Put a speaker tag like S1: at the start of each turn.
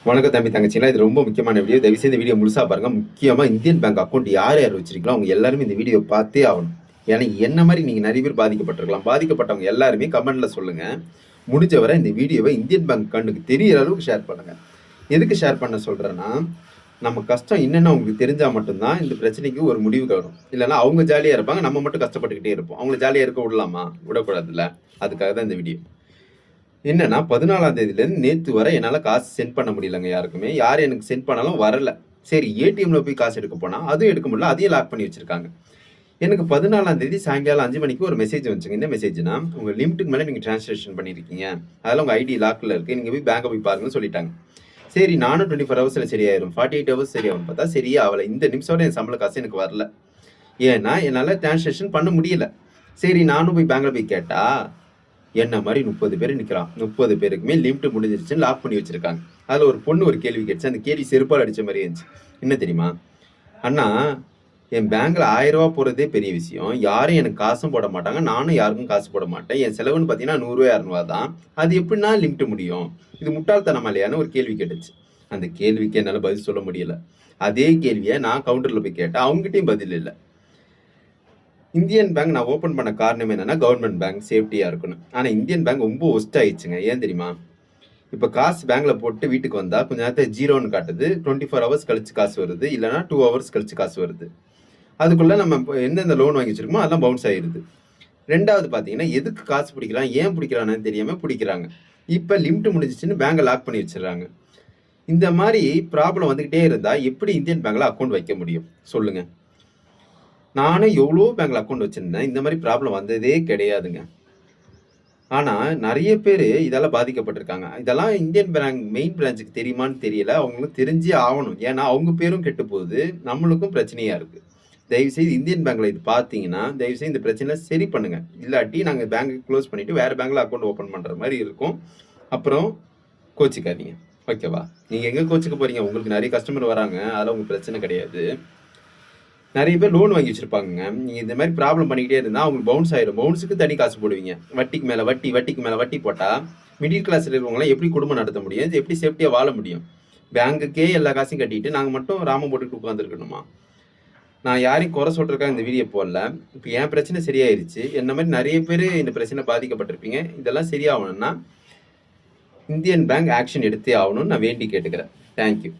S1: வணக்கம் தம்பி தங்கச்சிங்களா, இது ரொம்ப முக்கியமான வீடியோ. தயவுசெய்து இந்த வீடியோ முழுசா பாருங்க. முக்கியமா இந்தியன் பேங்க் அக்கௌண்ட் யார் யார் வச்சிருக்கீங்களோ அவங்க எல்லாருமே இந்த வீடியோ பார்த்தே ஆகணும். ஏன்னா என்ன மாதிரி நீங்க நிறைய பேர் பாதிக்கப்பட்டிருக்கலாம். பாதிக்கப்பட்டவங்க எல்லாருமே கமெண்ட்ல சொல்லுங்க. முடிஞ்ச வரை இந்த வீடியோவை இந்தியன் பேங்க் கண்ணுக்கு தெரியற அளவுக்கு ஷேர் பண்ணுங்க. எதுக்கு ஷேர் பண்ண சொல்றேன்னா, நம்ம கஷ்டம் என்னன்னு அவங்களுக்கு தெரிஞ்சா மட்டும்தான் இந்த பிரச்சனைக்கு ஒரு முடிவுக்கு வரும். இல்லைன்னா அவங்க ஜாலியா இருப்பாங்க, நம்ம மட்டும் கஷ்டப்பட்டுக்கிட்டே இருப்போம். அவங்களை ஜாலியா இருக்க விடலாமா? விடக்கூடாதுல்ல. அதுக்காக தான் இந்த வீடியோ. என்னன்னா 14ஆம் தேதியிலேருந்து நேற்று வரை என்னால் காசு சென்ட் பண்ண முடியலங்க யாருக்குமே. யார் எனக்கு சென்ட் பண்ணாலும் வரல. சரி ஏடிஎம்ல போய் காசு எடுக்க போனால் அதுவும் எடுக்க முடியல, அதையும் லாக் பண்ணி வச்சிருக்காங்க. எனக்கு 14ஆம் தேதி சாயங்காலம் 5 மணிக்கு ஒரு மெசேஜ் வந்துச்சுங்க. என்ன மெசேஜ்னா, உங்கள் லிமிட்டுக்கு மேலே நீங்கள் டிரான்சாக்ஷன் பண்ணியிருக்கீங்க, அதெல்லாம் உங்கள் ஐடி லாக்கில் இருக்குது, நீங்கள் போய் பேங்கை போய் பாருங்கன்னு சொல்லிட்டாங்க. சரி நானும் 24 ஹவர்ஸில் சரியாயிரும், 48 ஹவர்ஸ் சரியாகும் பார்த்தா சரியா ஆகலை. இந்த நிமிஷத்தோட என் சம்பள காசு எனக்கு வரல. ஏன்னா என்னால் டிரான்சாக்ஷன் பண்ண முடியல. சரி நானும் போய் பேங்கில் போய் கேட்டால் என்ன மாதிரி 30 பேர் நிற்கிறான். 30 பேருக்குமே லிமிட் முடிஞ்சிருச்சுன்னு லாக் பண்ணி வச்சிருக்காங்க. அதில் ஒரு பொண்ணு ஒரு கேள்வி கேட்டுச்சு. அந்த கேள்வி செருப்பால் அடித்த மாதிரி இருந்துச்சு. என்ன தெரியுமா? அண்ணா, என் பேங்க்ல 1000 ரூபா போகிறதே பெரிய விஷயம். யாரும் எனக்கு காசும் போட மாட்டாங்க, நானும் யாருக்கும் காசு போட மாட்டேன். என் செலவுன்னு பார்த்தீங்கன்னா 100 ரூபா 200 தான். அது எப்படின்னா லிமிட் முடியும்? இது முட்டாள்தனமா இல்லையான்னு ஒரு கேள்வி கேட்டுச்சு. அந்த கேள்விக்கு என்னால் பதில் சொல்ல முடியல. அதே கேள்வியை நான் கவுண்டரில் போய் கேட்டேன், அவங்ககிட்டையும் பதில் இல்லை. இந்தியன் பேங்க் நான் ஓப்பன் பண்ண காரணம் என்னன்னா, கவர்மெண்ட் பேங்க் சேஃப்டியாக இருக்கணும். ஆனால் இந்தியன் பேங்க் ரொம்ப ஒஸ்ட் ஆயிடுச்சுங்க. ஏன் தெரியுமா? இப்போ காசு பேங்க்ல போட்டு வீட்டுக்கு வந்தால் கொஞ்ச நேரத்தில் ஜீரோன்னு காட்டுது. 24 ஹவர்ஸ் கழிச்சு காசு வருது, இல்லைனா 2 ஹவர்ஸ் கழிச்சு காசு வருது. அதுக்குள்ளே நம்ம எந்தெந்த லோன் வாங்கி வச்சிருக்கோமோ அதெல்லாம் பவுன்ஸ் ஆயிடுது. ரெண்டாவது பார்த்தீங்கன்னா, எதுக்கு காசு பிடிக்கலாம், ஏன் பிடிக்கிறான்னு தெரியாமல் பிடிக்கிறாங்க. இப்போ லிமிட் முடிஞ்சிச்சுன்னு பேங்கை லாக் பண்ணி வச்சிடறாங்க. இந்த மாதிரி ப்ராப்ளம் வந்துக்கிட்டே இருந்தால் எப்படி இந்தியன் பேங்க்ல அக்கௌண்ட் வைக்க முடியும் சொல்லுங்க? நானும் எவ்வளோ பேங்க்ல அக்கௌண்ட் வச்சிருந்தேன், இந்த மாதிரி ப்ராப்ளம் வந்ததே கிடையாதுங்க. ஆனால் நிறைய பேர் இதெல்லாம் பாதிக்கப்பட்டிருக்காங்க. இதெல்லாம் இந்தியன் பேங்க் மெயின் பிரான்ச்சுக்கு தெரியுமான்னு தெரியல. அவங்களும் தெரிஞ்சே ஆகணும். ஏன்னா அவங்க பேரும் கெட்டு போகுது, நம்மளுக்கும் பிரச்சனையாக இருக்குது. தயவுசெய்து இந்தியன் பேங்க்ல இது பார்த்தீங்கன்னா தயவுசெய்து இந்த பிரச்சனை சரி பண்ணுங்க. இல்லாட்டி நாங்கள் பேங்க் க்ளோஸ் பண்ணிவிட்டு வேறு பேங்க்ல அக்கௌண்ட் ஓப்பன் பண்ணுற மாதிரி இருக்கும். அப்புறம் கோச்சிக்காதீங்க, ஓகேவா? நீங்கள் எங்கே கோச்சிக்க போகிறீங்க? உங்களுக்கு நிறைய கஸ்டமர் வராங்க, அதெல்லாம் உங்களுக்கு பிரச்சனை கிடையாது. நிறைய பேர் லோன் வாங்கி வச்சிருப்பாங்க. நீங்கள் இந்த மாதிரி ப்ராப்ளம் பண்ணிக்கிட்டே இருந்தால் அவங்களுக்கு பவுன்ஸ் ஆயிடும். பவுன்ஸுக்கு தனி காசு போடுவீங்க. வட்டிக்கு மேலே வட்டி, வட்டிக்கு மேலே வட்டி போட்டால் மிடில் கிளாஸில் இருக்கிறவங்களாம் எப்படி குடும்பம் நடத்த முடியும்? இது எப்படி சேஃப்டியாக வாழ முடியும்? பேங்குக்கே எல்லா காசையும் கட்டிட்டு நாங்கள் மட்டும் ராமம் போட்டுட்டு உட்காந்துருக்கணுமா? நான் யாரையும் குறை சொல்கிறதுக்காக இந்த வீடியோ போடல. இப்போ என் பிரச்சனை சரியாயிருச்சு. என்ன மாதிரி நிறைய பேர் இந்த பிரச்சனை பாதிக்கப்பட்டிருப்பீங்க. இதெல்லாம் சரியாகணும்னா இந்தியன் பேங்க் ஆக்ஷன் எடுத்தே ஆகணும்னு நான் வேண்டி கேட்டுக்கிறேன். தேங்க்யூ.